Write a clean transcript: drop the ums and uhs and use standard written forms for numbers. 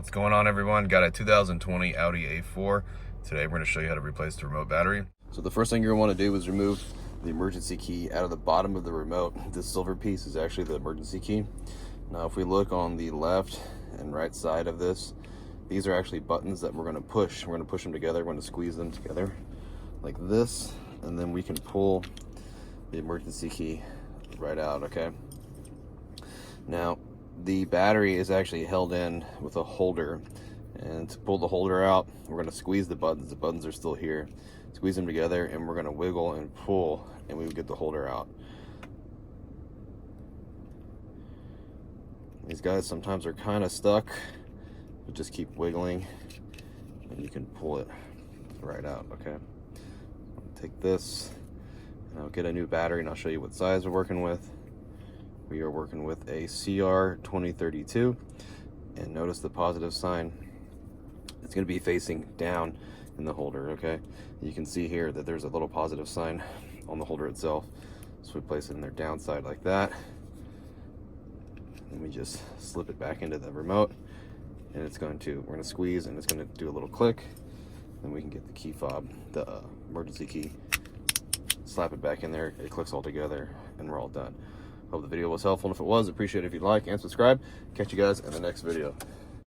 What's going on, everyone? Got a 2020 Audi A4. Today we're going to show you how to replace the remote battery. So the first thing you're going to want to do is remove the emergency key out of the bottom of the remote. This silver piece is actually the emergency key. Now if we look on the left and right side of this, these are actually buttons that we're going to push. We're going to push them together. We're going to squeeze them together like this, and then we can pull the emergency key right out, okay? Now the battery is actually held in with a holder, and to pull the holder out, we're going to squeeze the buttons. The buttons are still here. Squeeze them together, and we're going to wiggle and pull, and we will get the holder out. These guys sometimes are kind of stuck, but just keep wiggling and you can pull it right out, okay? I'll take this and I'll get a new battery, and I'll show you what size we're working with. We are working with a CR 2032, and notice the positive sign. It's going to be facing down in the holder, okay? You can see here that there's a little positive sign on the holder itself. So we place it in their downside like that, and we just slip it back into the remote, and we're going to squeeze, and it's going to do a little click. Then we can get the key fob, the emergency key, slap it back in there, it clicks all together, and we're all done. Hope the video was helpful, and if it was, appreciate it if you'd like and subscribe. Catch you guys in the next video.